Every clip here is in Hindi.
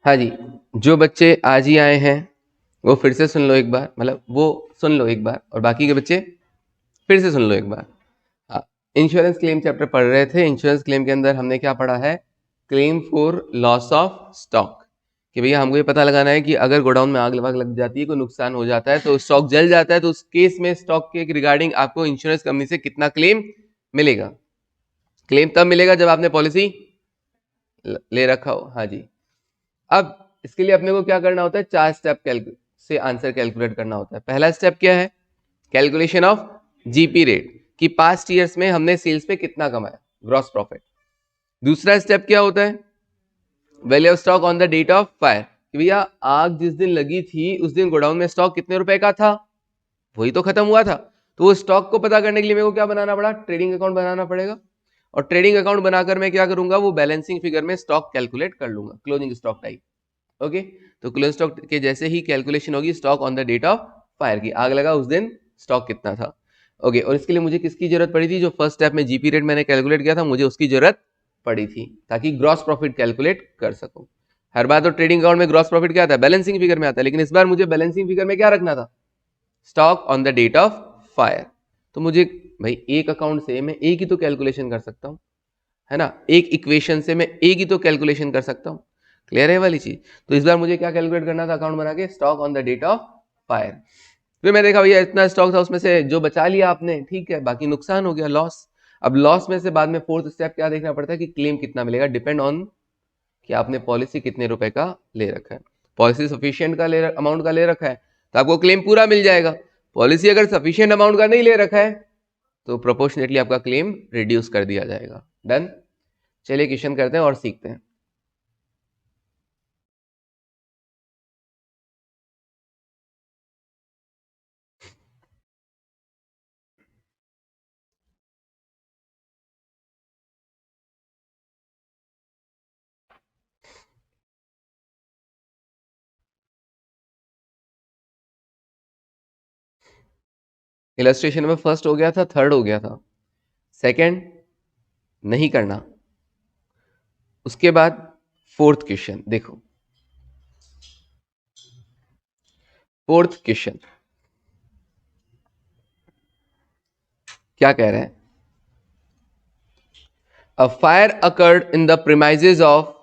हाँ जी, जो बच्चे आज ही आए हैं वो फिर से सुन लो एक बार, मतलब वो सुन लो एक बार, और बाकी के बच्चे फिर से सुन लो एक बार। हाँ, इंश्योरेंस क्लेम चैप्टर पढ़ रहे थे। इंश्योरेंस क्लेम के अंदर हमने क्या पढ़ा है? Claim for loss of stock, कि भैया हमको ये पता लगाना है कि अगर गोडाउन में आग वाग लग जाती है, कोई नुकसान हो जाता है, तो स्टॉक जल जाता है, तो उस केस में स्टॉक के रिगार्डिंग आपको इंश्योरेंस कंपनी से कितना क्लेम मिलेगा। क्लेम तब मिलेगा जब आपने पॉलिसी ले रखा हो। हाँ जी। अब इसके लिए अपने को क्या करना होता है? 4 स्टेप से आंसर कैलकुलेट करना होता है। पहला स्टेप क्या है? कैलकुलेशन ऑफ जीपी रेट, कि पास्ट ईयर्स में हमने सेल्स पे कितना कमाया, ग्रॉस प्रॉफिट। दूसरा स्टेप क्या होता है? Value of stock on the date of fire, कि भैया आग जिस दिन लगी थी उस दिन गोडाउन में स्टॉक कितने रुपए का था, वही तो खत्म हुआ था। तो वो स्टॉक को पता करने के लिए मेरे को क्या बनाना पड़ा? ट्रेडिंग अकाउंट बनाना पड़ेगा। और ट्रेडिंग अकाउंट बनाकर मैं क्या करूंगा? वो बैलेंसिंग फिगर में स्टॉक कैलकुलेट कर लूंगा, क्लोजिंग स्टॉक टाइप। ओके, तो क्लोजिंग स्टॉक के जैसे ही कैलकुलेशन होगी stock on the date of fire, की आग लगा उस दिन स्टॉक कितना था। ओके, और इसके लिए मुझे किसकी जरूरत पड़ी थी? जो फर्स्ट स्टेप में जीपी रेट मैंने कैलकुलेट किया था, मुझे उसकी जरूरत पड़ी थी, ताकि ग्रॉस प्रॉफिट कैलकुलेट कर सकूं। हर बार तो ट्रेडिंग अकाउंट में ग्रॉस प्रॉफिट क्या आता है? बैलेंसिंग फिगर में आता है, लेकिन इस बार मुझे बैलेंसिंग फिगर में क्या रखना था? Stock on the date of fire. तो मुझे भाई एक अकाउंट से मैं एक ही तो कैलकुलेशन कर सकता हूं, है ना? एक इक्वेशन से मैं एक ही तो कैलकुलेशन कर सकता हूं। क्लियर है वाली चीज? तो इस बार मुझे क्या कैलकुलेट करना था अकाउंट बना के? Stock on the date of fire. फिर मैं देखा भैया इतना स्टॉक था, उसमें से जो बचा लिया आपने, ठीक है, बाकी नुकसान हो गया, लॉस। अब लॉस में से बाद में फोर्थ स्टेप क्या देखना पड़ता है? कि क्लेम कितना मिलेगा, डिपेंड ऑन कि आपने पॉलिसी कितने रुपए का ले रखा है। पॉलिसी सफिशिएंट का ले अमाउंट का ले रखा है तो आपको क्लेम पूरा मिल जाएगा। पॉलिसी अगर सफिशिएंट अमाउंट का नहीं ले रखा है तो प्रोपोर्शनेटली आपका क्लेम रिड्यूस कर दिया जाएगा। डन। चलिए क्वेश्चन करते हैं और सीखते हैं। इलस्ट्रेशन में फर्स्ट हो गया था, थर्ड हो गया था, सेकंड नहीं करना। उसके बाद फोर्थ क्वेश्चन देखो। फोर्थ क्वेश्चन क्या कह रहे हैं? A fire occurred in the premises of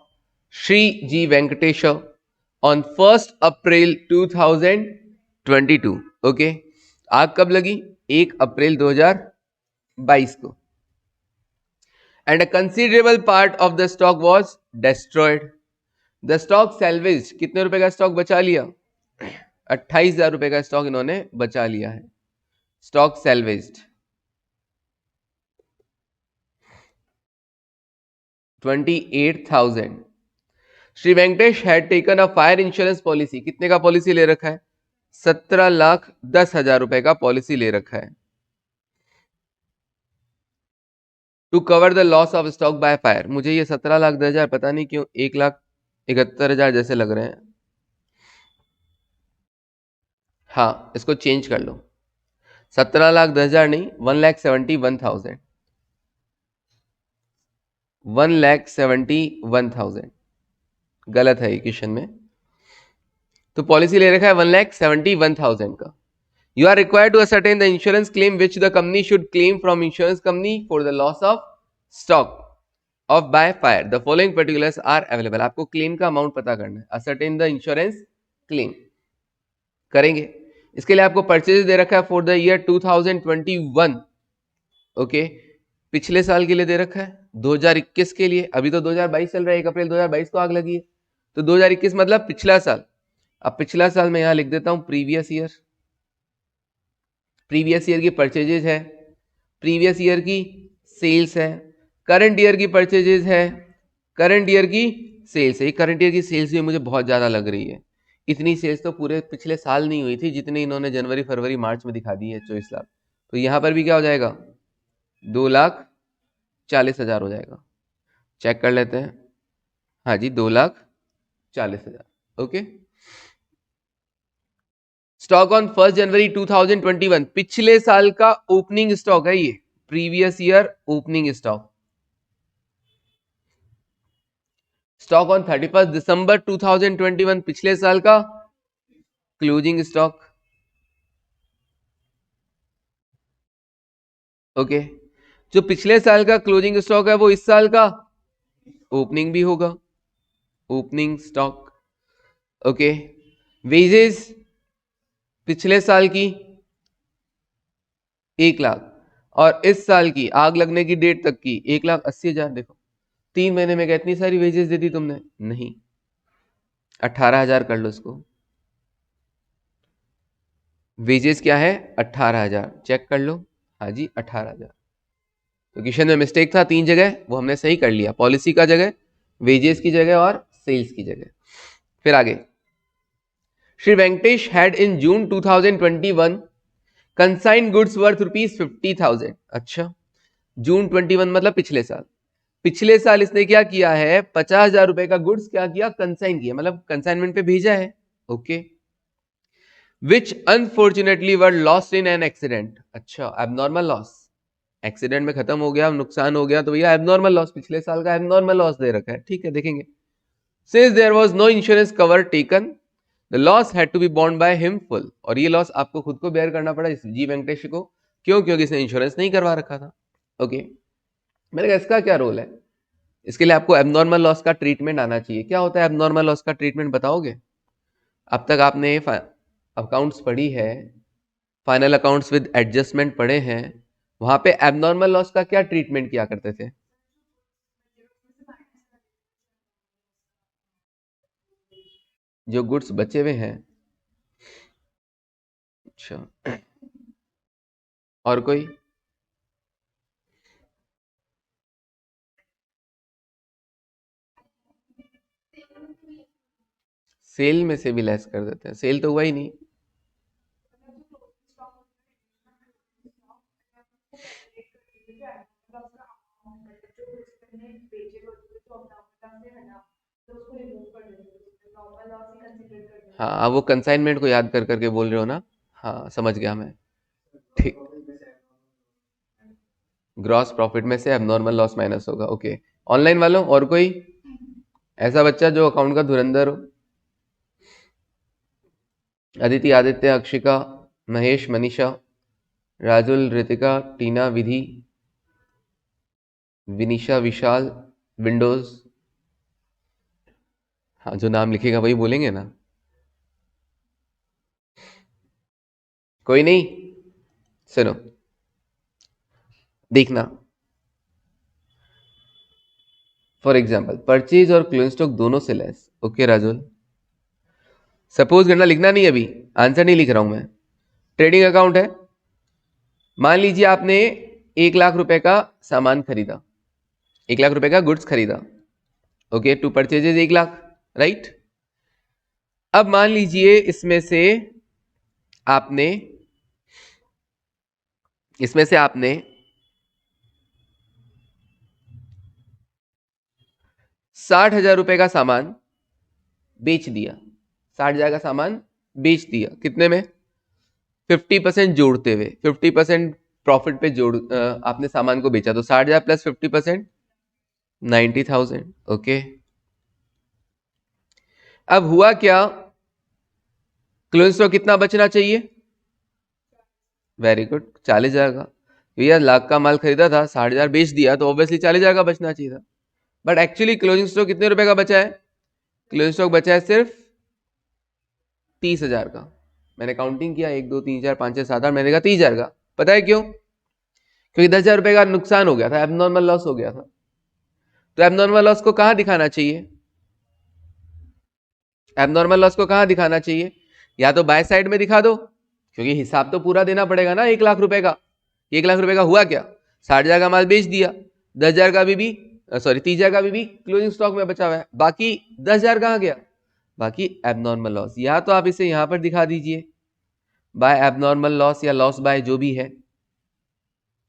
Sri G. Venkatesha on 1st April 2022. Okay, आग कब लगी? 1 अप्रैल 2022 को। And a considerable part of the stock was destroyed. The stock salvaged, कितने रुपए का स्टॉक बचा लिया? 28,000 रुपए का स्टॉक इन्होंने बचा लिया है। Stock salvaged 28,000। Shri Venkatesh had taken a fire insurance policy, कितने का पॉलिसी ले रखा है? 17,10,000 रुपए का पॉलिसी ले रखा है, to cover the loss of stock by fire. मुझे ये 17,10,000 पता नहीं क्यों 1,71,000 जैसे लग रहे हैं। हाँ, इसको चेंज कर लो, 17,10,000 नहीं, 1,71,000, 1,71,000 गलत है क्वेश्चन में। तो पॉलिसी ले रखा है 1,71,000 का। You are required to ascertain the insurance claim which the company should claim from insurance company for the loss of stock of by fire. The following particulars are available. आपको क्लेम का अमाउंट पता करना है। ascertain the insurance claim करेंगे। इसके लिए आपको परचेज दे रखा है फॉर द ईयर 2021। ओके, पिछले साल के लिए दे रखा है 2021 के लिए। अभी तो 2022 चल रहा है, 1 अप्रैल 2022 को आग लगी है, तो 2021 मतलब पिछला साल। अब पिछला साल मैं यहां लिख देता हूं प्रीवियस ईयर। प्रीवियस ईयर की परचेजेज है, प्रीवियस ईयर की सेल्स है, करंट ईयर की परचेजेज है, करंट ईयर की सेल्स है। करंट ईयर की सेल्स भी मुझे बहुत ज़्यादा लग रही है। इतनी सेल्स तो पूरे पिछले साल नहीं हुई थी जितनी इन्होंने जनवरी फरवरी मार्च में दिखा दी है, 24 लाख। तो यहाँ पर भी क्या हो जाएगा? 2,40,000 हो जाएगा। चेक कर लेते हैं। हाँ जी, 2,40,000। ओके, स्टॉक ऑन 1 जनवरी 2021, पिछले साल का ओपनिंग स्टॉक है ये, previous year opening stock. Stock on 31 दिसंबर 2021 पिछले साल का क्लोजिंग स्टॉक। ओके, जो पिछले साल का क्लोजिंग स्टॉक है वो इस साल का ओपनिंग भी होगा, ओपनिंग स्टॉक। ओके, वेजेस पिछले साल की 1 लाख और इस साल की आग लगने की डेट तक की 1,80,000। देखो 3 महीने में क्या इतनी सारी वेजेस दे दी तुमने? नहीं, 18,000 कर लो इसको। वेजेस क्या है? 18,000। चेक कर लो, हाँ जी 18,000। तो क्वेश्चन में मिस्टेक था 3 जगह, वो हमने सही कर लिया, पॉलिसी का जगह, वेजेस की जगह और सेल्स की जगह। फिर आगे, Shri Venkatesh had in June 2021 consign goods worth ₹50,000। अच्छा, जून 21 मतलब पिछले साल। पिछले साल इसने क्या किया है? 50,000 रुपए का गुड्स क्या किया? कंसाइन किया, मतलब कंसाइनमेंट पे भेजा है। Okay, which unfortunately were lost in an accident. अच्छा, एबनॉर्मल लॉस, एक्सीडेंट में खत्म हो गया, नुकसान हो गया, तो भैया एबनॉर्मल लॉस, पिछले साल का एबनॉर्मल लॉस दे रखा है। ठीक है, देखेंगे। Since there was no insurance cover taken the loss had to be borne by him full. और ये लॉस आपको खुद को बेयर करना पड़ा, इस जी वेंकटेश को। क्यों? क्योंकि इसने इंश्योरेंस नहीं करवा रखा था। ओके, मैंने कहा इसका क्या रोल है? इसके लिए आपको एबनॉर्मल लॉस का ट्रीटमेंट आना चाहिए। क्या होता है एबनॉर्मल लॉस का ट्रीटमेंट, बताओगे? अब तक आपने अकाउंट्स पढ़ी है, फाइनल अकाउंट्स विद एडजस्टमेंट पढ़े हैं, वहां पे एबनॉर्मल लॉस का क्या ट्रीटमेंट किया करते थे? जो गुड्स बचे हुए हैं। अच्छा, और कोई? सेल में से भी लेस कर देते हैं, सेल तो हुआ ही नहीं। हाँ, आप वो कंसाइनमेंट को याद कर करके बोल रहे हो ना? हाँ, समझ गया मैं। ठीक, ग्रॉस प्रॉफिट में से एबनॉर्मल लॉस माइनस होगा। ओके, ऑनलाइन वालों और कोई ऐसा बच्चा जो अकाउंट का धुरंधर हो? अदिति, आदित्य, अक्षिका, महेश, मनीषा, राजुल, रितिका, टीना, विधि, विनीशा, विशाल, विंडोज। हाँ, जो नाम लिखेगा वही बोलेंगे ना। कोई नहीं, सुनो, देखना। फॉर एग्जाम्पल, परचेज और क्लोजिंग स्टॉक दोनों से लेस। ओके राजुल, सपोज करना, लिखना नहीं अभी, आंसर नहीं लिख रहा हूं मैं। ट्रेडिंग अकाउंट है, मान लीजिए आपने 1,00,000 रुपए का सामान खरीदा, 1,00,000 रुपए का गुड्स खरीदा। Okay, to purchases 1,00,000, right. अब मान लीजिए आपने इसमें से आपने 60,000 रुपए का सामान बेच दिया, 60,000 का सामान बेच दिया, कितने में? 50% जोड़ते हुए, 50% प्रॉफिट पे आपने सामान को बेचा, तो 60,000 प्लस 50% 90,000। ओके, अब हुआ क्या? क्लोजिंग स्टॉक कितना बचना चाहिए? वेरी गुड, 40,000 का। भैया 1,00,000 का माल खरीदा था, 60,000 बेच दिया, तो ऑब्वियसली 40,000 का बचना चाहिए था। बट एक्चुअली क्लोजिंग स्टॉक कितने रुपए का बचा है? क्लोजिंग स्टॉक बचा है सिर्फ 30,000 का। मैंने काउंटिंग किया, 1 2 3 4 5 6 7 8, मैंने कहा 30,000 का। पता है क्यों? क्योंकि 10,000 रुपए का नुकसान हो गया था, एबनॉर्मल लॉस हो गया था। तो एबनॉर्मल लॉस को कहां दिखाना चाहिए? एबनॉर्मल लॉस को कहां दिखाना चाहिए? या तो बाय साइड में दिखा दो, क्योंकि हिसाब तो पूरा देना पड़ेगा ना 1,00,000 रुपए का। 1,00,000 रुपए का हुआ क्या? 60,000 का माल बेच दिया, 10,000 का भी सॉरी 30,000 का भी क्लोजिंग स्टॉक में बचा हुआ है, बाकी 10,000 कहां गया? बाकी एबनॉर्मल लॉस। या तो आप इसे यहां पर दिखा दीजिए बाय एबनॉर्मल लॉस, या लॉस बाय जो भी है,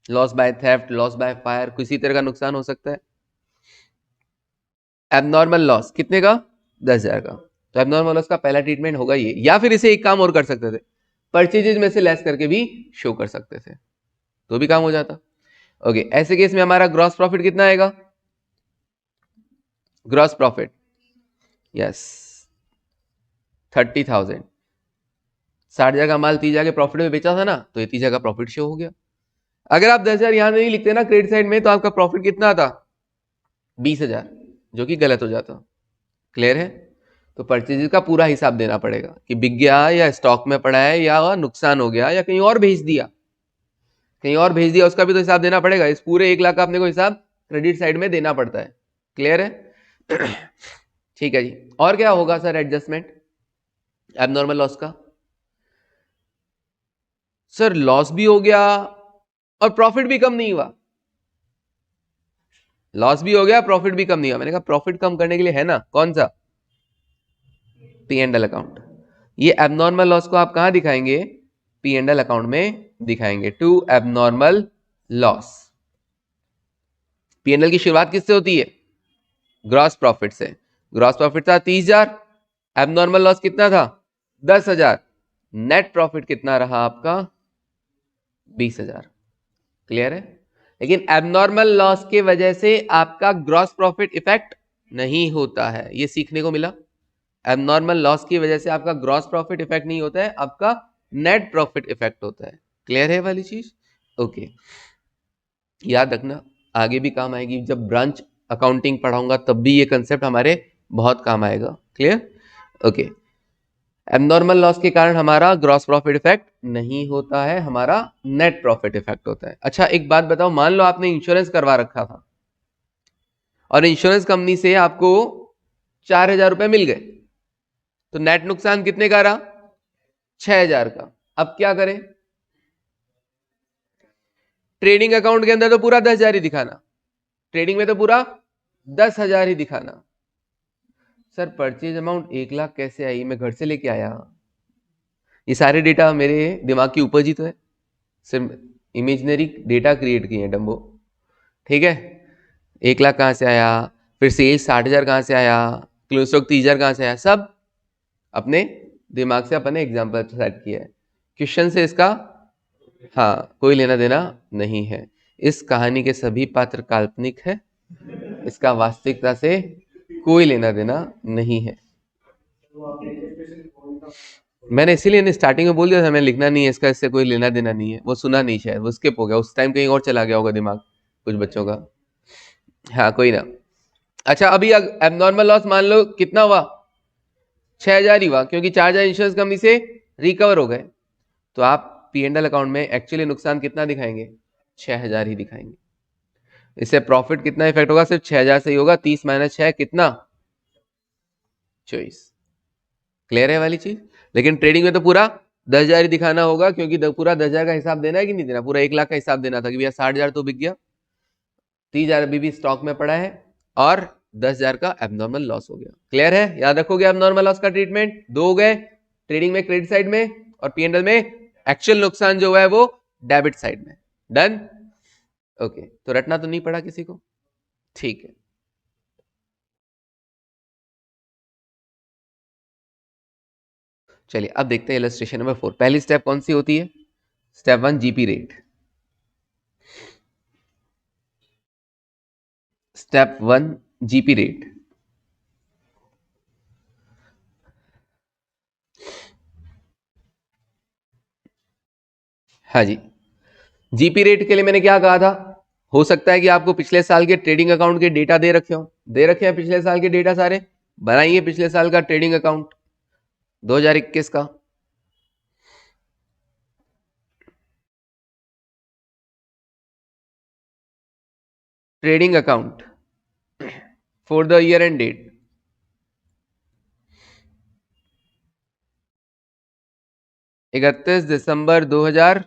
loss by theft, loss by fire, किसी तरह का नुकसान हो सकता है। एबनॉर्मल लॉस कितने का? 10,000 का। तो एबनॉर्मल लॉस का पहला ट्रीटमेंट होगा ये, या फिर इसे एक काम और कर सकते थे, परचेजेज में से लेस करके भी शो कर सकते थे, तो भी काम हो जाता। ओके, ऐसे केस में हमारा ग्रॉस प्रॉफिट कितना आएगा? Gross profit yes 30,000। 60,000 का माल 30,000 के प्रॉफिट में बेचा था ना, तो ये 30,000 का प्रॉफिट शो हो गया। अगर आप 10,000 यहां नहीं लिखते ना क्रेडिट साइड में, तो आपका प्रॉफिट कितना था 20,000, जो कि गलत हो जाता। क्लियर है? तो परचेजेस का पूरा हिसाब देना पड़ेगा कि बिक गया या स्टॉक में पड़ा है या नुकसान हो गया या कहीं और भेज दिया, कहीं और भेज दिया, उसका भी तो हिसाब देना पड़ेगा। इस पूरे 1 लाख का अपने को हिसाब क्रेडिट साइड में देना पड़ता है। क्लियर है? ठीक है जी। और क्या होगा सर एडजस्टमेंट एबनॉर्मल लॉस का? सर लॉस भी हो गया और प्रॉफिट भी कम नहीं हुआ। लॉस भी हो गया, प्रॉफिट भी कम नहीं हुआ। मैंने कहा प्रॉफिट कम करने के लिए है ना, कौन सा? P and L account. ये एबनॉर्मल लॉस को आप कहां दिखाएंगे? पी एंड एल अकाउंट में दिखाएंगे। To abnormal loss. P and L की शुरुआत किससे होती है? ग्रॉस प्रॉफिट से। ग्रॉस प्रॉफिट था 30,000, एबनॉर्मल लॉस कितना था 10,000, नेट प्रॉफिट कितना रहा आपका 20,000। क्लियर है? लेकिन एबनॉर्मल लॉस के वजह से आपका ग्रॉस प्रॉफिट इफेक्ट नहीं होता है, ये सीखने को मिला। एबनॉर्मल लॉस की वजह से आपका ग्रॉस प्रॉफिट इफेक्ट नहीं होता है, आपका नेट प्रॉफिट इफेक्ट होता है। क्लियर है वाली चीज? ओके, याद रखना, आगे भी काम आएगी। जब ब्रांच अकाउंटिंग पढ़ाऊंगा तब भी ये कंसेप्ट हमारे बहुत काम आएगा। क्लियर? ओके। एबनॉर्मल लॉस के कारण हमारा ग्रॉस प्रॉफिट इफेक्ट नहीं होता है, हमारा नेट प्रॉफिट इफेक्ट होता है। अच्छा एक बात बताओ, मान लो आपने इंश्योरेंस करवा रखा था और इंश्योरेंस कंपनी से आपको 4,000 रुपए मिल गए, तो नेट नुकसान कितने का रहा 6,000 का। अब क्या करें? ट्रेडिंग अकाउंट के अंदर तो पूरा 10,000 ही दिखाना, ट्रेडिंग में तो पूरा 10,000 ही दिखाना। सर परचेज अमाउंट 1 लाख कैसे आई, मैं घर से लेके आया। ये सारे डेटा मेरे दिमाग की उपज ही तो है, सिर्फ इमेजिनरी डेटा क्रिएट किए हैं डम्बो। ठीक है? 1 लाख कहाँ से आया, फिर सेल्स 60,000 कहाँ से आया, क्लोज स्टॉक 30,000 कहाँ से आया, सब अपने दिमाग से अपने एग्जाम्पल सेट किया है। क्वेश्चन से इसका हाँ कोई लेना देना नहीं है। इस कहानी के सभी पात्र काल्पनिक है, इसका वास्तविकता से कोई लेना देना नहीं है। मैंने इसीलिए स्टार्टिंग में बोल दिया था, मैं लिखना नहीं है इसका, इससे कोई लेना देना नहीं है। वो सुना नहीं, शायद वो स्किप हो गया, उस टाइम कहीं और चला गया होगा दिमाग कुछ बच्चों का। हाँ कोई ना। अच्छा अभी एबनॉर्मल लॉस मान लो कितना हुआ 6,000 ही हुआ, क्योंकि 4,000 इंश्योरेंस कंपनी से रिकवर हो गए। तो आप पी एंड एल अकाउंट में एक्चुअली नुकसान कितना दिखाएंगे 6,000 ही दिखाएंगे। इससे प्रॉफिट कितना इफेक्ट होगा, सिर्फ 6,000 से ही होगा। 30 - 6 कितना 24। क्लियर है वाली चीज? लेकिन ट्रेडिंग में तो पूरा 10,000 ही दिखाना होगा, क्योंकि पूरा 10,000 का हिसाब देना है कि नहीं देना, पूरा 1 लाख का हिसाब देना था कि भैया 60,000 तो बिक गया, 30,000 अभी भी स्टॉक में पड़ा है और 10,000 का एबनॉर्मल लॉस हो गया। क्लियर है? याद रखोगे एबनॉर्मल लॉस का ट्रीटमेंट दो हो गए, ट्रेडिंग में क्रेडिट साइड में, और पीएनएल में एक्चुअल नुकसान जो हुआ है वो डेबिट साइड में। डन? ओके, तो रटना तो नहीं पड़ा किसी को? ठीक है। चलिए अब देखते हैं इलस्ट्रेशन नंबर 4। पहली स्टेप कौन सी होती है? Step 1 GP rate. Step 1 GP rate. हाँ जी, जीपी रेट के लिए मैंने क्या कहा था, हो सकता है कि आपको पिछले साल के ट्रेडिंग अकाउंट के डेटा दे रखे हो, दे रखे हैं पिछले साल के डेटा सारे, बनाइए पिछले साल का ट्रेडिंग अकाउंट 2021 का। Trading account for the year end date, December 2021।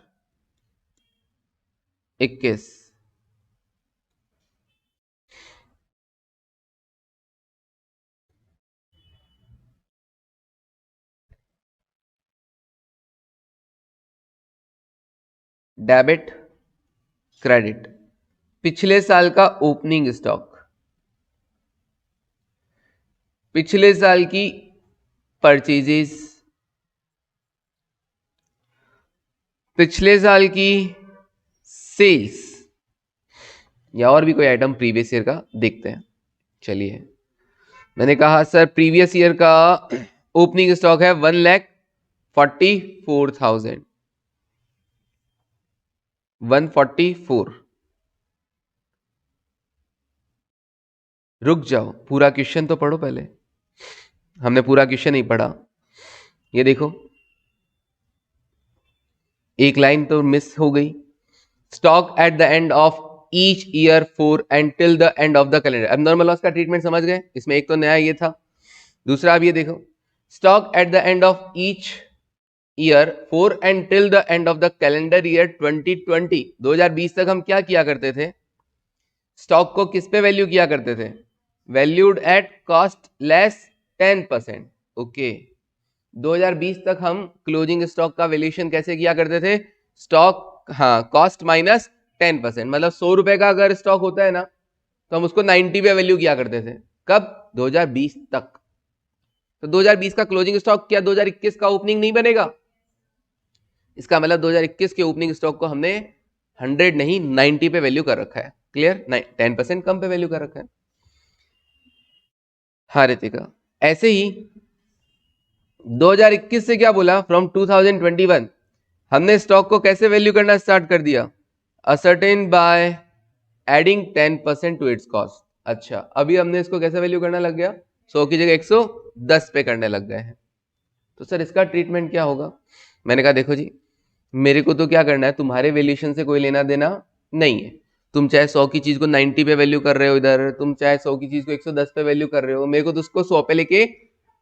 Debit credit, पिछले साल का ओपनिंग स्टॉक, पिछले साल की परचेजेस, पिछले साल की सेल्स, या और भी कोई आइटम प्रीवियस ईयर का देखते हैं। चलिए मैंने कहा सर प्रीवियस ईयर का ओपनिंग स्टॉक है 1,44,000, 144। रुक जाओ, पूरा क्वेश्चन तो पढ़ो पहले, हमने पूरा क्वेश्चन नहीं पढ़ा। ये देखो एक लाइन तो मिस हो गई, stock at the end of each year for and till the end of the calendar. अब नॉर्मल लॉस का ट्रीटमेंट समझ गए, इसमें एक तो नया ये था। दूसरा अब ये देखो, stock at the end of each year for and till the end of the calendar year 2020, 2020 तक हम क्या किया करते थे, स्टॉक को किस पे वैल्यू किया करते थे, valued at cost less 10%। Okay, 2020 तक हम क्लोजिंग स्टॉक का वैल्यूएशन कैसे किया करते थे, स्टॉक हाँ कॉस्ट माइनस 10%, मतलब 100 रुपए का अगर स्टॉक होता है ना तो हम उसको 90 पे वैल्यू किया करते थे। कब, 2020 तक। तो 2020 का क्लोजिंग स्टॉक क्या 2021 का ओपनिंग नहीं बनेगा, इसका मतलब 2021 के ओपनिंग स्टॉक को हमने 100 नहीं 90 पे वैल्यू कर रखा है। क्लियर, 10% कम पे वैल्यू कर रखा है। हाँ रितिका, ऐसे ही 2021 से क्या बोला, फ्रॉम 2021 हमने स्टॉक को कैसे वैल्यू करना स्टार्ट कर दिया, ascertain by adding 10% to its cost. अच्छा, अभी हमने इसको कैसे वैल्यू करना लग गया, 100 की जगह 110 पे करने लग गए हैं। तो सर इसका ट्रीटमेंट क्या होगा, मैंने कहा देखो जी, मेरे को तो क्या करना है, तुम्हारे वैल्यूएशन से कोई लेना देना नहीं है। तुम चाहे 100 की चीज को 90 पे वैल्यू कर रहे हो इधर, तुम चाहे 100 की चीज को 110 पे वैल्यू कर रहे हो, मेरे को तो उसको 100 पे लेके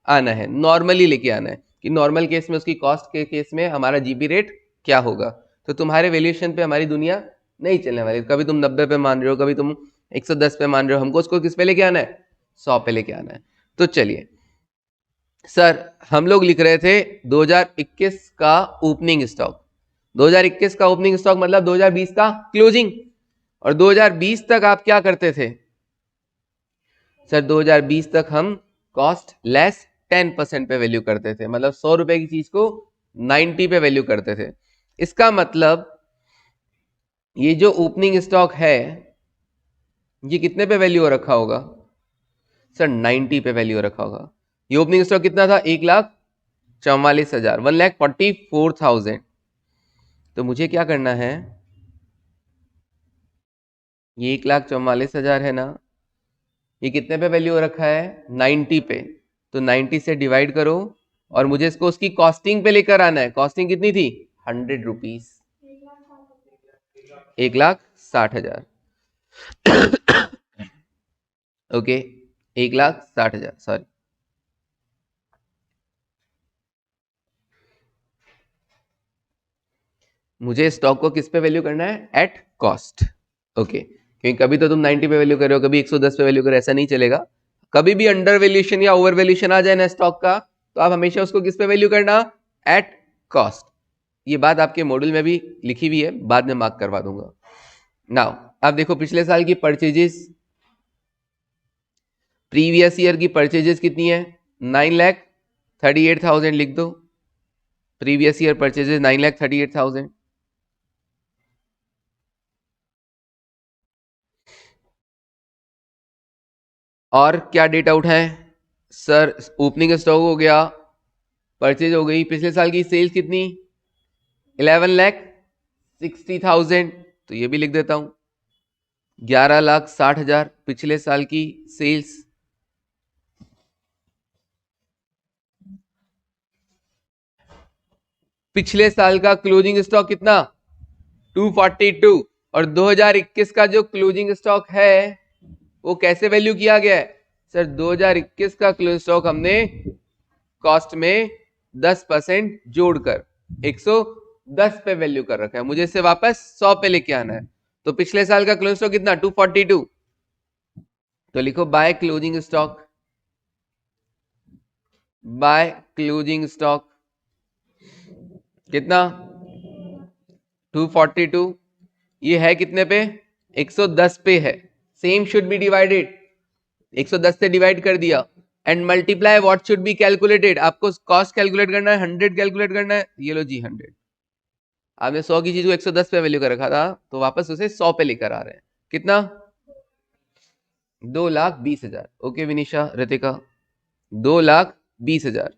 आना है, नॉर्मली लेके आना है कि नॉर्मल केस में उसकी कॉस्ट के केस में हमारा जीपी रेट क्या होगा। तो तुम्हारे वैल्यूएशन पे हमारी दुनिया नहीं चलने वाली, कभी तुम 90 पे मान रहे हो, कभी तुम 110 पे मान रहे हो, हमको उसको किस पे लेके आना है, 100 पे लेके आना है। तो चलिए सर, हम लोग लिख रहे थे 2021 का ओपनिंग स्टॉक, 2021 का ओपनिंग स्टॉक मतलब 2020 का क्लोजिंग, और 2020 तक आप क्या करते थे सर, 2020 तक हम कॉस्ट लेस 10% पे वैल्यू करते थे, मतलब 100 रुपए की चीज को 90 पे वैल्यू करते थे। इसका मतलब ये जो ओपनिंग स्टॉक है ये कितने पे वैल्यू हो रखा होगा सर, 90 पे वैल्यू हो रखा होगा। ये ओपनिंग स्टॉक कितना था, 1,44,000, 1,44,000। तो मुझे क्या करना है, ये 1,44,000 है ना, ये कितने पे वैल्यू हो रखा है, 90 पे। तो 90 से डिवाइड करो और मुझे इसको उसकी कॉस्टिंग पे लेकर आना है। कॉस्टिंग कितनी थी, 100 रुपीज, 1,60,000। Okay, 1,60,000, sorry. मुझे स्टॉक को किस पे वैल्यू करना है, एट कॉस्ट। ओके, क्योंकि कभी तो तुम 90 पे वैल्यू कर रहे हो, कभी 110 पे वैल्यू कर रहे हो, ऐसा नहीं चलेगा। कभी भी अंडर वैल्यूएशन या ओवर वैल्यूएशन आ जाए ना स्टॉक का, तो आप हमेशा उसको किस पे वैल्यू करना, एट कॉस्ट। ये बात आपके मॉड्यूल में भी लिखी हुई है, बाद में मार्क करवा दूंगा। नाउ आप देखो पिछले साल की परचेजेस, प्रीवियस ईयर की परचेजेस कितनी है, 9,38,000 लिख दो। Previous year purchases 9,38,000। और क्या डेट आउट है सर, ओपनिंग स्टॉक हो गया, परचेज हो गई, पिछले साल की सेल्स कितनी, 11,60,000, तो ये भी लिख देता हूं, 11,60,000 पिछले साल की सेल्स। पिछले साल का क्लोजिंग स्टॉक कितना, 242, और 2021 का जो क्लोजिंग स्टॉक है वो कैसे वैल्यू किया गया है सर, 2021 का क्लोजिंग स्टॉक हमने कॉस्ट में 10% जोड़कर 110 पे वैल्यू कर रखा है, मुझे इसे वापस 100 पे लेके आना है। तो पिछले साल का क्लोजिंग स्टॉक कितना, 242, तो लिखो by closing stock, by closing stock कितना, 242, ये है कितने पे, 110 पे है, सेम शुड बी डिवाइडेड, 110 से डिवाइड कर दिया, and multiply what should be calculated, आपको कॉस्ट कैलकुलेट करना है, 100 कैलकुलेट करना है, ये लो जी 100। आपने 100 की चीज को 110 पे वैल्यू कर रखा था, तो वापस उसे 100 पे लेकर आ रहे हैं, कितना, 2,20,000। ओके विनीशा, रितिका, 2,20,000।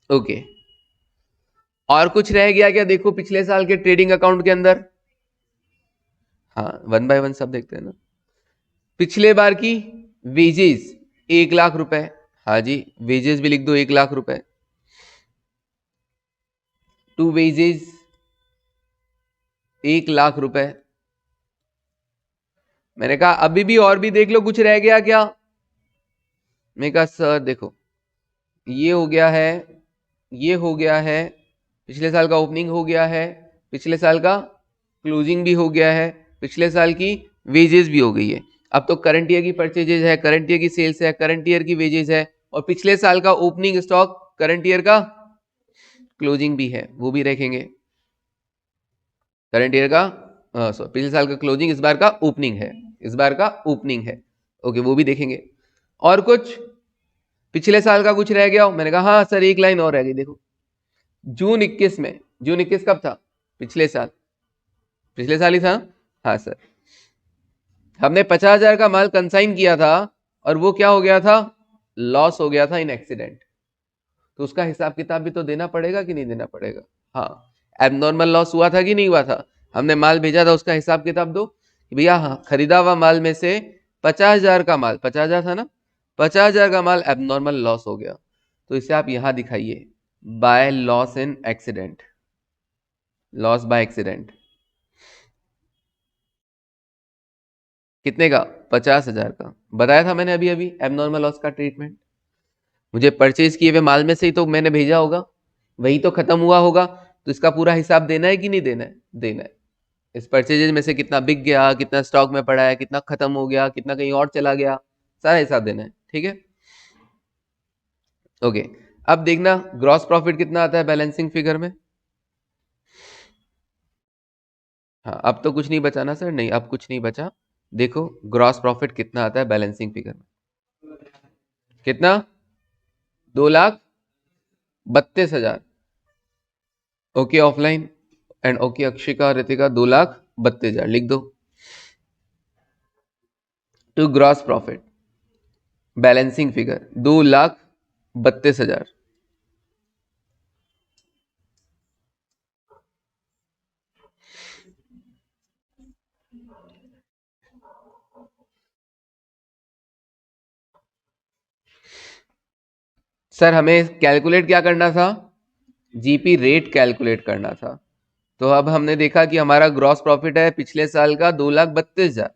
ओके, और कुछ रह गया क्या? देखो पिछले साल के ट्रेडिंग अकाउंट के अंदर। हाँ, वन बाय वन सब देखते हैं ना। पिछले बार की वेजेस 1,00,000 रुपए। हाँ जी, वेजेस भी लिख दो, 1,00,000 रुपए। टू वेजेस 1,00,000 रुपए। मैंने कहा अभी भी और भी देख लो, कुछ रह गया क्या? मैंने कहा सर देखो, ये हो गया है, ये हो गया है, पिछले साल का ओपनिंग हो गया है, पिछले साल का क्लोजिंग भी हो गया है, पिछले साल की वेजेस भी हो गई है। अब तो करंट ईयर की परचेजेज है, करंट ईयर की सेल्स है, करंट ईयर की वेजेस है, और पिछले साल का ओपनिंग स्टॉक, करंट ईयर का क्लोजिंग भी है, वो भी रखेंगे। करंट ईयर का पिछले साल का क्लोजिंग, इस बार का ओपनिंग है, इस बार का ओपनिंग है। ओके, वो भी देखेंगे। और कुछ पिछले साल का कुछ रह गया हो? मैंने कहा हाँ सर, एक लाइन और रह गई। देखो जून 21 में, जून 21 कब था? पिछले साल, पिछले साल ही था। हाँ सर, हमने 50,000 का माल कंसाइन किया था, और वो क्या हो गया था? लॉस हो गया था इन एक्सीडेंट। तो उसका हिसाब किताब भी तो देना पड़ेगा कि नहीं देना पड़ेगा? हाँ, एबनॉर्मल लॉस हुआ था कि नहीं हुआ था? हमने माल भेजा था, उसका हिसाब किताब दो कि भैया हाँ, खरीदा हुआ माल में से 50,000 का माल, 50,000 था ना, 50,000 का माल एबनॉर्मल लॉस हो गया। तो इसे आप यहां दिखाइए, by loss in accident, loss by accident. कितने का? 50,000 का। बताया था मैंने अभी अभी एबनॉर्मल लॉस का ट्रीटमेंट। मुझे परचेज किए हुए माल में से ही तो मैंने भेजा होगा, वही तो खत्म हुआ होगा, तो इसका पूरा हिसाब देना है कि नहीं देना है? देना है। इस परचेजेज में से कितना बिक गया, कितना स्टॉक में पड़ा है, कितना खत्म हो गया, कितना कहीं और चला गया, सारा हिसाब देना है। ठीक है, ओके। अब देखना ग्रॉस प्रॉफिट कितना आता है बैलेंसिंग फिगर में। हाँ, अब तो कुछ नहीं बचा ना सर? नहीं, अब कुछ नहीं बचा। देखो ग्रॉस प्रॉफिट कितना आता है बैलेंसिंग फिगर में। कितना? 2,32,000। Okay offline and okay Akshika और रितिका, 2,32,000 लिख दो to gross profit balancing figure 2,32,000। Sir हमें कैलकुलेट क्या करना था? जीपी रेट कैलकुलेट करना था। तो अब हमने देखा कि हमारा ग्रॉस प्रॉफिट है पिछले साल का 2,32,000,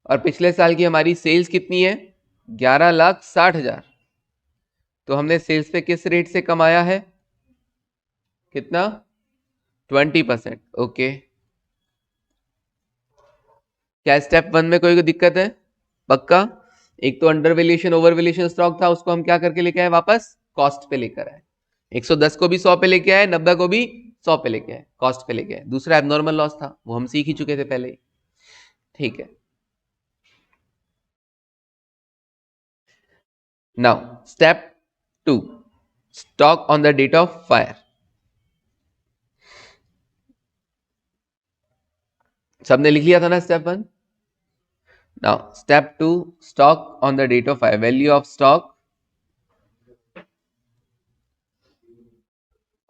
और पिछले साल की हमारी सेल्स कितनी है? 11,60,000। तो हमने सेल्स पे किस रेट से कमाया है? कितना? 20%। ओके, क्या स्टेप वन में कोई दिक्कत है? पक्का? एक तो अंडर वेल्यूएशन ओवर वेल्यूएशन स्टॉक था, उसको हम क्या करके लेके आए? वापस कॉस्ट पे लेकर आए। 110 को भी 100 पे लेके आए, 90 को भी 100 पे लेके आए, कॉस्ट पे लेके आए। दूसरा एबनॉर्मल लॉस था, वो हम सीख ही चुके थे पहले ही। ठीक है, now step two, stock on the date of fire. सबने लिख लिया था ना step one? Now step two, stock on the date of fire, value of stock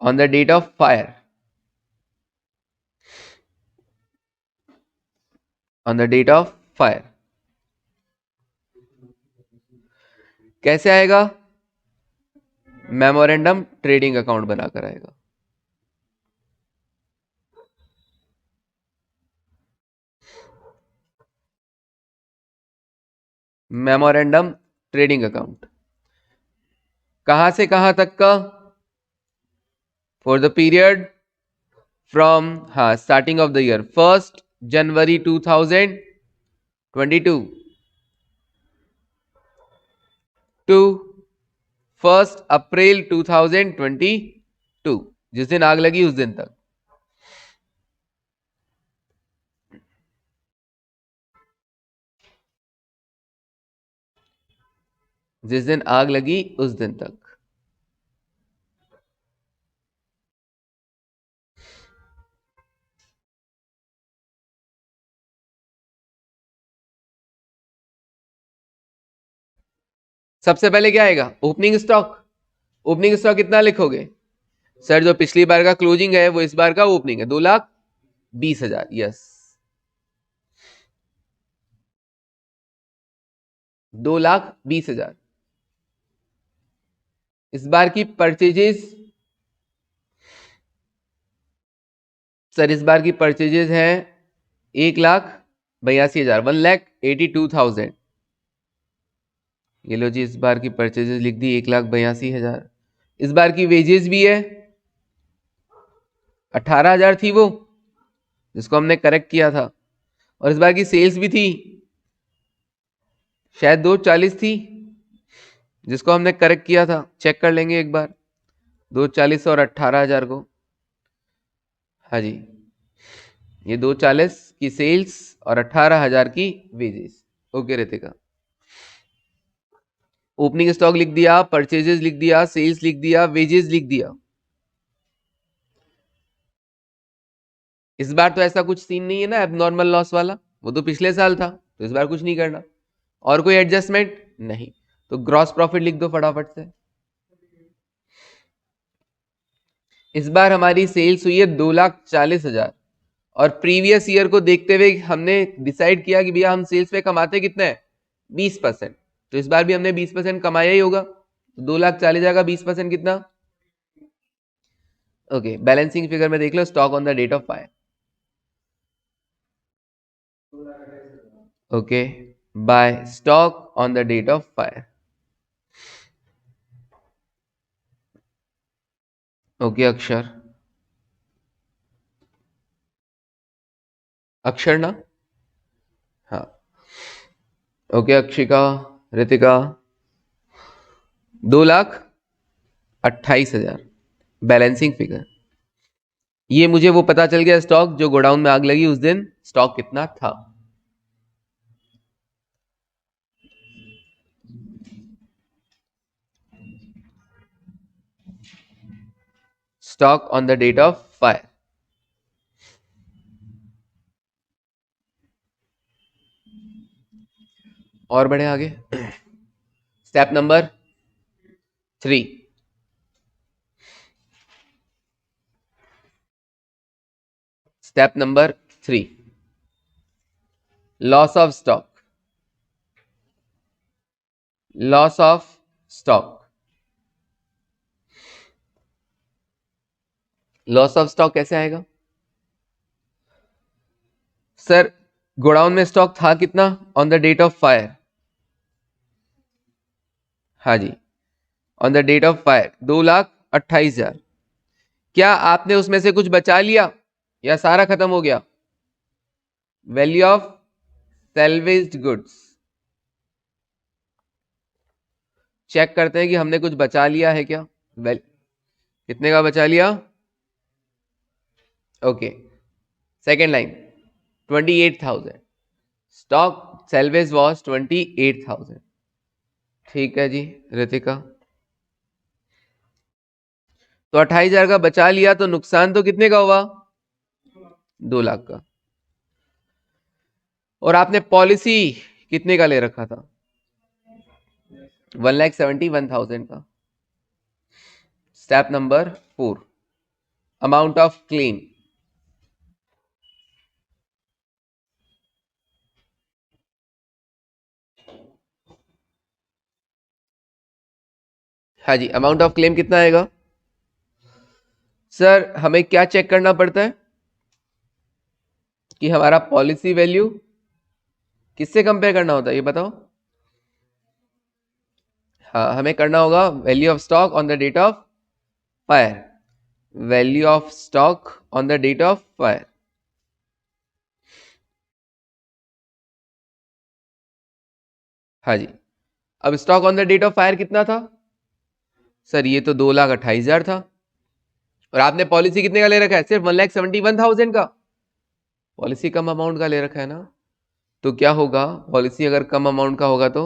on the date of fire, on the date of fire. कैसे आएगा? मेमोरेंडम ट्रेडिंग अकाउंट बनाकर आएगा। मेमोरेंडम ट्रेडिंग अकाउंट कहां से कहां तक का? फॉर द पीरियड फ्रॉम, हाँ, starting of the year 1 January 2022 to 1 April 2022, जिस दिन आग लगी उस दिन तक। जिस दिन आग लगी उस दिन तक। सबसे पहले क्या आएगा? Opening stock. ओपनिंग स्टॉक कितना लिखोगे? सर जो पिछली बार का क्लोजिंग है वो इस बार का ओपनिंग है, 2,20,000। यस, 2,20,000। इस बार की परचेजेस, सर इस बार की परचेजेस है 1,82,000, 1,82,000। ये लो जी, इस बार की परचेजेस लिख दी 1,82,000। इस बार की वेजेस भी है 18,000 थी वो, जिसको हमने करेक्ट किया था। और इस बार की सेल्स भी थी, शायद 240 थी, जिसको हमने करेक्ट किया था। चेक कर लेंगे एक बार, 240 और 18,000 को। हाँ जी, ये 240 की सेल्स और 18,000 की wages. Okay Ritika, opening stock लिख दिया, परचेजेस लिख दिया, सेल्स लिख दिया, वेजेस लिख दिया। इस बार तो ऐसा कुछ सीन नहीं है ना एबनॉर्मल लॉस वाला, वो तो पिछले साल था, तो इस बार कुछ नहीं करना। और कोई एडजस्टमेंट नहीं, तो ग्रॉस प्रॉफिट लिख दो फटाफट से। इस बार हमारी सेल्स हुई है 2,40,000, और प्रीवियस ईयर को देखते हुए हमने डिसाइड किया कि भैया हम सेल्स पे कमाते कितने हैं? 20%। तो इस बार भी हमने 20% कमाया ही होगा, तो 2,40,000 का 20% कितना? ओके, बैलेंसिंग फिगर में देख लो, stock on the date of fire. Okay, by stock on the date of fire. Okay Akshar, Akshar ना, हाँ। Okay Akshika, Ritika, 2,28,000 balancing figure. ये मुझे वो पता चल गया स्टॉक जो गोडाउन में आग लगी उस दिन स्टॉक कितना था। Stock on the date of fire. और बढ़े आगे, step number 3। Step number 3, loss of stock. Loss of stock. Loss of stock कैसे आएगा? सर गोडाउन में स्टॉक था कितना on the date of fire? हाँ जी, on the date of fire 2,28,000। क्या आपने उसमें से कुछ बचा लिया या सारा खत्म हो गया? Value of salvaged goods. Check करते हैं कि हमने कुछ बचा लिया है क्या। कितने का बचा लिया? Okay, second line 28,000। Stock salvage was 28,000। ठीक है जी रितिका, तो 28,000 का बचा लिया, तो नुकसान तो कितने का हुआ? 2 लाख का। और आपने पॉलिसी कितने का ले रखा था? 1,71,000 का। Step number 4, amount of claim. हाँ जी, अमाउंट ऑफ क्लेम कितना आएगा? सर हमें क्या चेक करना पड़ता है कि हमारा पॉलिसी वैल्यू किससे कंपेयर करना होता है, ये बताओ। हाँ, हमें करना होगा value of stock on the date of fire. Value of stock on the date of fire. हाँ जी, अब stock on the date of fire कितना था? सर ये तो 2,28,000 था, और आपने पॉलिसी कितने का ले रखा है? सिर्फ 1,71,000 का। पॉलिसी कम अमाउंट का ले रखा है ना, तो क्या होगा? पॉलिसी अगर कम अमाउंट का होगा तो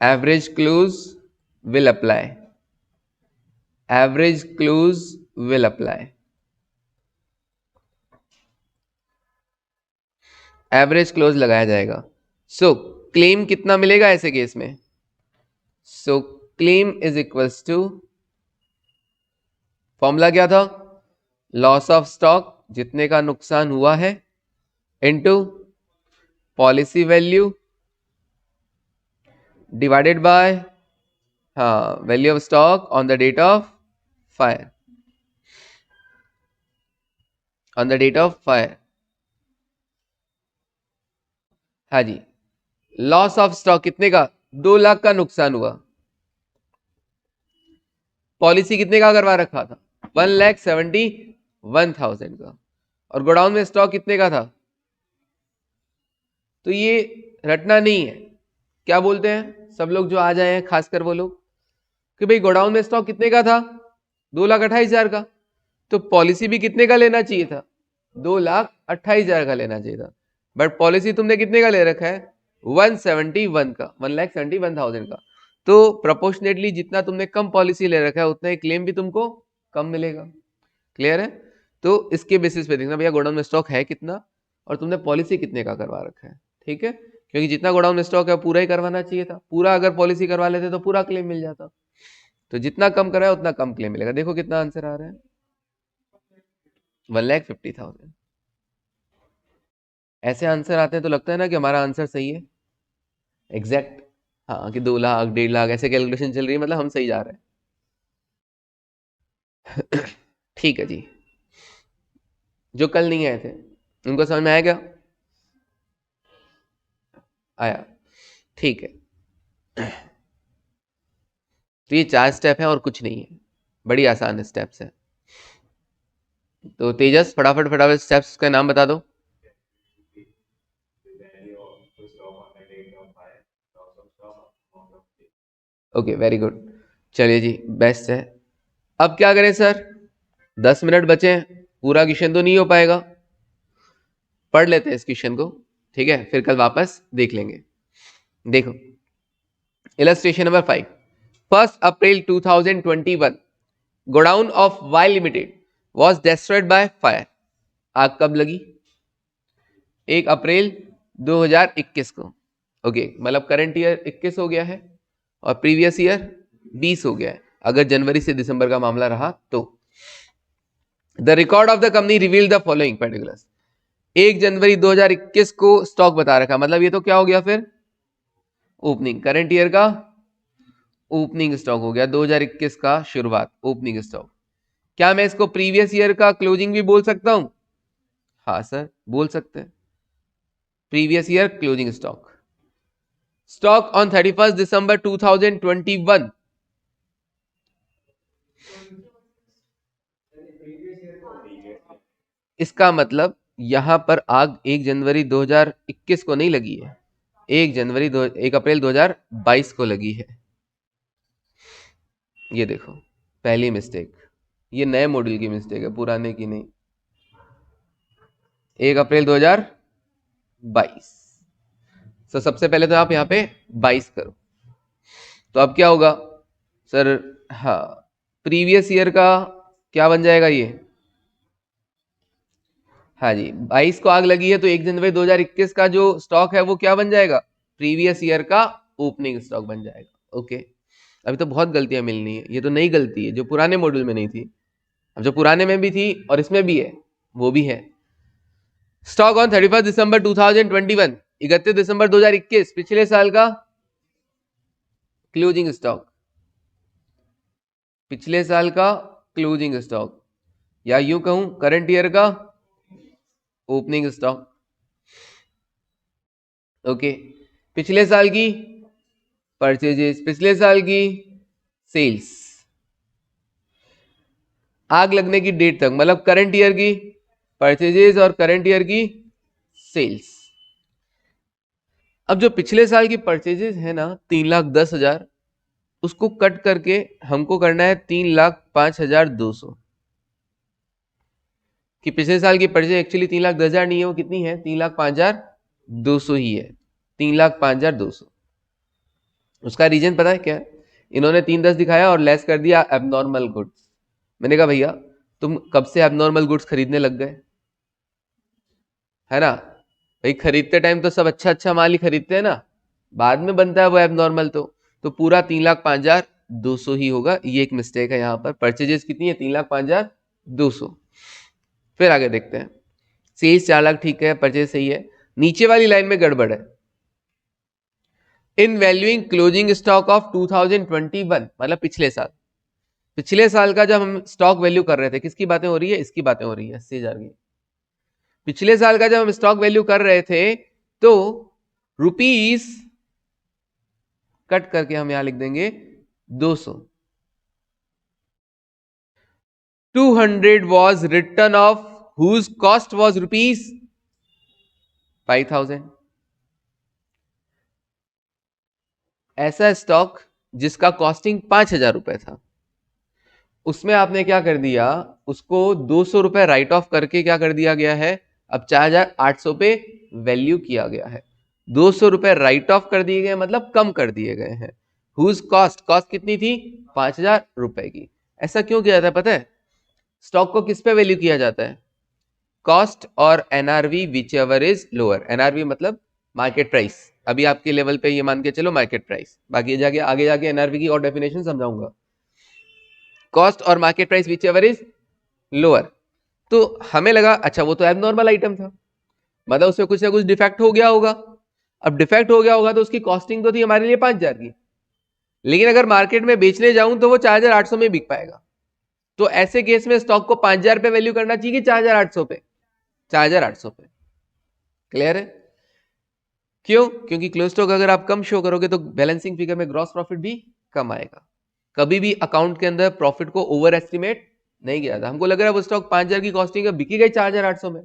average clause will apply. Average clause will apply. Average clause लगाया जाएगा। सो क्लेम कितना मिलेगा ऐसे केस में? So claim is equals to, formula क्या था, लॉस ऑफ स्टॉक जितने का नुकसान हुआ है into policy value divided by value of stock on the date of fire, on the date of fire. हाँ जी, लॉस ऑफ स्टॉक कितने का, 2 लाख का नुकसान हुआ, पॉलिसी कितने का करवा रखा था, 1,71,000 का, और गोडाउन में स्टॉक कितने का था। तो ये रटना नहीं है, क्या बोलते हैं सब लोग जो आ जाए हैं, खासकर वो लोग, कि भाई गोडाउन में स्टॉक कितने का था, 2,28,000 का, तो पॉलिसी भी कितने का लेना चाहिए था, 2,28,000 का लेना चाहिए था, बट पॉलिसी तुमने कितने का ले रखा है, 171 का, 1,71,000 का। तो प्रोपोर्शनेटली जितना तुमने कम पॉलिसी ले रखा है उतना ही क्लेम भी तुमको कम मिलेगा। क्लियर है? तो इसके बेसिस पे देखना भैया गोडाउन में स्टॉक है कितना और तुमने पॉलिसी कितने का करवा रखा है। ठीक है, क्योंकि जितना गोडाउन में स्टॉक है पूरा ही करवाना चाहिए था, पूरा अगर पॉलिसी करवा लेते तो पूरा क्लेम मिल जाता, तो जितना कम कराया उतना कम क्लेम मिलेगा। देखो कितना आंसर आ रहा है, 1,50,000। ऐसे आंसर आते हैं तो लगता है ना कि हमारा आंसर सही है एग्जैक्ट, हाँ कि 2 लाख 1.5 लाख ऐसे कैलकुलेशन चल रही है, मतलब हम सही जा रहे हैं। ठीक है जी, जो कल नहीं आए थे उनको समझ में आया क्या, आया, ठीक है। तो ये 4 स्टेप है और कुछ नहीं है, बड़ी आसान स्टेप्स है। तो तेजस फटाफट फटाफट स्टेप्स का नाम बता दो। ओके वेरी गुड, चलिए जी बेस्ट है। अब क्या करें सर, 10 मिनट बचे हैं, पूरा क्वेश्चन तो नहीं हो पाएगा, पढ़ लेते हैं इस क्वेश्चन को, ठीक है, फिर कल वापस देख लेंगे। देखो illustration number 5, 1 April 2021 godown of Y limited was destroyed by fire. आग कब लगी, 1 अप्रैल 2021 को। ओके, मतलब करंट ईयर 21 हो गया है और प्रीवियस ईयर 20 हो गया है, अगर जनवरी से दिसंबर का मामला रहा तो। The record of the company reveal the following particulars. 1 जनवरी 2021 को स्टॉक बता रखा, मतलब ये तो क्या हो गया फिर, ओपनिंग, करंट ईयर का ओपनिंग स्टॉक हो गया, 2021 का शुरुआत ओपनिंग स्टॉक। क्या मैं इसको प्रीवियस ईयर का क्लोजिंग भी बोल सकता हूं, हाँ सर बोल सकते हैं, previous year closing stock. Stock on 31 दिसंबर 2021, इसका मतलब यहां पर आग 1 जनवरी 2021 को नहीं लगी है, 1 अप्रैल 2022 को लगी है। ये देखो पहली मिस्टेक, ये नए मॉडल की मिस्टेक है, पुराने की नहीं। 1 अप्रैल 2022, तो सबसे पहले तो आप यहाँ पे 22 करो, तो अब क्या होगा सर, हाँ प्रीवियस ईयर का क्या बन जाएगा ये, हाँ जी 22 को आग लगी है तो 1 जनवरी 2021 का जो स्टॉक है वो क्या बन जाएगा, प्रीवियस ईयर का ओपनिंग स्टॉक बन जाएगा। ओके, अभी तो बहुत गलतियां मिलनी है, ये तो नई गलती है जो पुराने मॉड्यूल में नहीं थी, अब जो पुराने में भी थी और इसमें भी है वो भी है। स्टॉक ऑन 31 दिसंबर 2021, 31 दिसंबर 2021 पिछले साल का क्लोजिंग स्टॉक, पिछले साल का क्लोजिंग स्टॉक, या यूं कहूं करंट ईयर का ओपनिंग स्टॉक। ओके, पिछले साल की परचेजेस, पिछले साल की सेल्स, आग लगने की डेट तक, मतलब करंट ईयर की परचेजेस और करंट ईयर की सेल्स। अब जो पिछले साल की परचेजेस है ना 3,10,000, उसको कट करके हमको करना है 3,05,200, कि पिछले साल की परचेज एक्चुअली 3,10,000 नहीं है, वो कितनी है 3,05,200 ही है, 3,05,200। उसका रीजन पता है क्या, इन्होंने 3,10 दिखाया और लेस कर दिया एबनॉर्मल गुड्स। मैंने कहा भैया तुम कब से एबनॉर्मल गुड्स खरीदने लग गए, है ना भाई, खरीदते टाइम तो सब अच्छा अच्छा माल ही खरीदते हैं ना, बाद में बनता है वो एबनॉर्मल। तो तो पूरा 3,05,200 ही होगा। ये एक मिस्टेक है यहाँ पर। परचेजेस कितनी है? 3,05,200। फिर आगे देखते हैं। सेल्स 4 लाख ठीक है, परचेज सही है। नीचे वाली लाइन में गड़बड़ है। इन वैल्यूइंग क्लोजिंग स्टॉक ऑफ 2021, मतलब पिछले साल का जब हम स्टॉक वैल्यू कर रहे थे, किसकी बातें हो रही है? इसकी बातें हो रही है, 80,000 की। पिछले साल का जब हम स्टॉक वैल्यू कर रहे थे तो रुपीस कट करके हम यहां लिख देंगे 200। 200 was written off whose cost was rupees 5,000। ऐसा स्टॉक जिसका कॉस्टिंग 5,000 रुपए था, उसमें आपने क्या कर दिया? उसको 200 रुपए राइट ऑफ करके क्या कर दिया गया है? अब 4,800 पे वैल्यू किया गया है। 200 रुपए राइट ऑफ कर दिए गए, मतलब कम कर दिए गए हैं। हुज कॉस्ट, कॉस्ट कितनी थी? 5,000 रुपए की। ऐसा क्यों किया जाता है पता है? स्टॉक को किस पे वैल्यू किया जाता है? कॉस्ट और NRV which ever is lower. NRV मतलब मार्केट प्राइस। अभी आपके लेवल पे ये मान के चलो मार्केट प्राइस, बाकी जाके आगे जाके एनआरवी की और डेफिनेशन समझाऊंगा। कॉस्ट और market price which ever is lower. तो हमें लगा अच्छा वो तो एबनॉर्मल आइटम था, मतलब उसमें कुछ ना कुछ डिफेक्ट हो गया होगा। अब डिफेक्ट हो गया होगा तो उसकी कॉस्टिंग तो थी हमारे लिए 5,000 की, लेकिन अगर मार्केट में बेचने जाऊं तो वो 4,800 में बिक पाएगा। तो ऐसे केस में स्टॉक को 5,000 पे वैल्यू करना चाहिए कि 4,800 पे? 4,800 पे। क्लियर है? क्यों? क्योंकि क्लोज स्टॉक अगर आप कम शो करोगे तो बैलेंसिंग फिगर में ग्रॉस प्रॉफिट भी कम आएगा। कभी भी अकाउंट के अंदर प्रॉफिट को ओवर एस्टिमेट नहीं किया था। हमको लग रहा है वो स्टॉक 5,000 की कॉस्टिंग है, बिकी गई 4,800 में,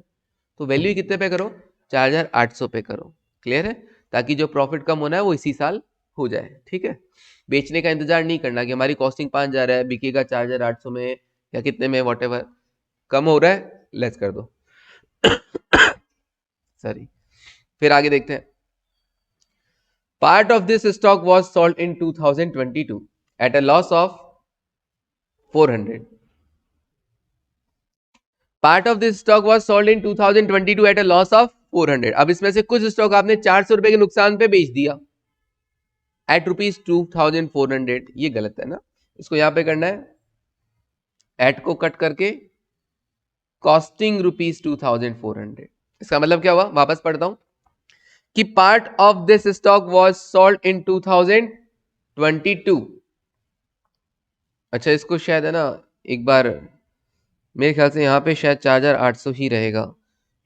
तो वैल्यू कितने पे करो? 4,800 पे करो। क्लियर है? ताकि जो प्रॉफिट कम होना है वो इसी साल हो जाए। ठीक है? बेचने का इंतजार नहीं करना कि हमारी कॉस्टिंग 5,000 है, बिकेगा 4,800 में या कितने में, वॉटेवर कम हो रहा है लेस कर दो। सॉरी। फिर आगे देखते हैं। Part of this stock was sold in 2022 at a loss of 400। Part of this stock was sold in 2022 at a loss of 400। अब इसमें से कुछ स्टॉक आपने 400 रुपए के नुकसान पे बेच दिया एट रुपीज 2,400। ये गलत है ना? इसको यहां पे करना है, एट को कट करके कॉस्टिंग रुपीज 2,400। इसका मतलब क्या हुआ? वापस पढ़ता हूं कि part of this stock was sold in 2022। अच्छा, इसको शायद है ना, एक बार मेरे ख्याल से यहाँ पे शायद 4,800 ही रहेगा।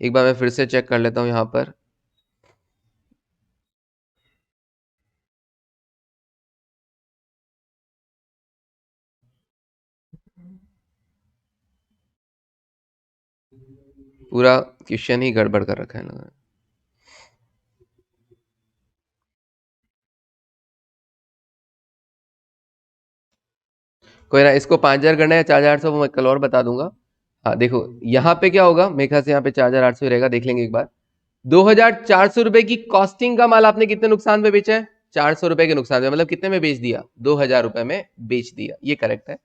एक बार मैं फिर से चेक कर लेता हूँ यहाँ पर। पूरा क्वेश्चन ही गड़बड़ कर रखा है लोगों ने। कोई ना, इसको 5,000 करना है, 4,800 वो मैं कल और बता दूंगा। हाँ देखो, यहाँ पे क्या होगा, मेरे ख्याल से यहाँ पे 4,800 ही रहेगा, देख लेंगे एक बार। 2,400 रुपए की कॉस्टिंग का माल आपने कितने नुकसान पे बेचा है? 400 रुपए के नुकसान पे, मतलब कितने में बेच दिया? 2,000 रुपए में बेच दिया। ये करेक्ट है।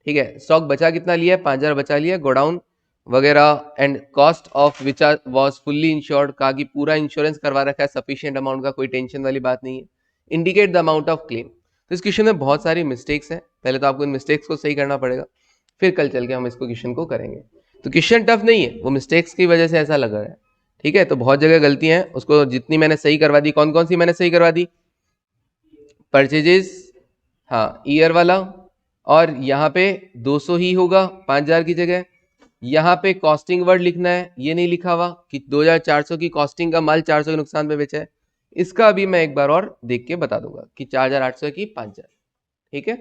ठीक है? स्टॉक बचा कितना लिया है? 5,000 बचा लिया। गोडाउन वगैरह and cost of which was fully insured, कहा कि पूरा इंश्योरेंस करवा रखा है, सफिशिएंट अमाउंट का, कोई टेंशन वाली बात नहीं है। Indicate the amount of claim. तो इस क्वेश्चन में बहुत सारी मिस्टेक्स हैं, पहले तो आपको इन मिस्टेक्स को सही करना पड़ेगा, फिर कल चल के हम इसको क्वेश्चन को करेंगे। तो क्वेश्चन टफ नहीं है, वो मिस्टेक्स की वजह से ऐसा लग रहा है। ठीक है? तो बहुत जगह गलतियां हैं, उसको जितनी मैंने सही करवा दी। कौन कौन सी मैंने सही करवा दी? परचेजेस, हाँ ईयर वाला, और यहाँ पे 200 ही होगा 5,000 की जगह। यहाँ पे कॉस्टिंग वर्ड लिखना है, ये नहीं लिखा हुआ कि 2,400 की कॉस्टिंग का माल 400 के नुकसान पे बेचा है। इसका अभी मैं एक बार और देख के बता दूंगा कि 4,800 की 5,000। ठीक है?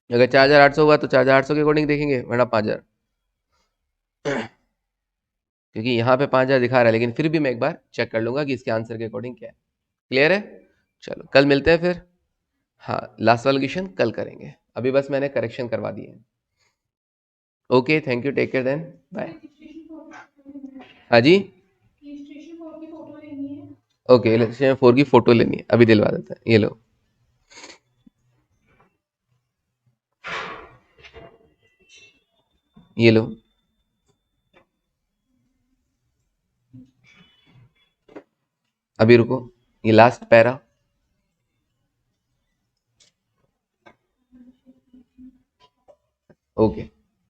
अगर 4,800 हुआ तो 4,800 के अकॉर्डिंग देखेंगे, वरना 5,000। क्योंकि यहाँ पे 5,000 दिखा रहा है, लेकिन फिर भी मैं एक बार चेक कर लूंगा कि इसके आंसर के अकॉर्डिंग क्या है। क्लियर है? चलो कल मिलते हैं फिर। हाँ, लास्ट वाला क्वेश्चन कल करेंगे, अभी बस मैंने करेक्शन करवा दिए हैं। Okay, thank you, take care then, bye. हाँ जी, ओके, इलेक्ट्रीशियन 4 की फोटो लेनी है, अभी दिलवा देते हैं, ये लो। ये लो, अभी रुको, ये लास्ट पैरा। ओके।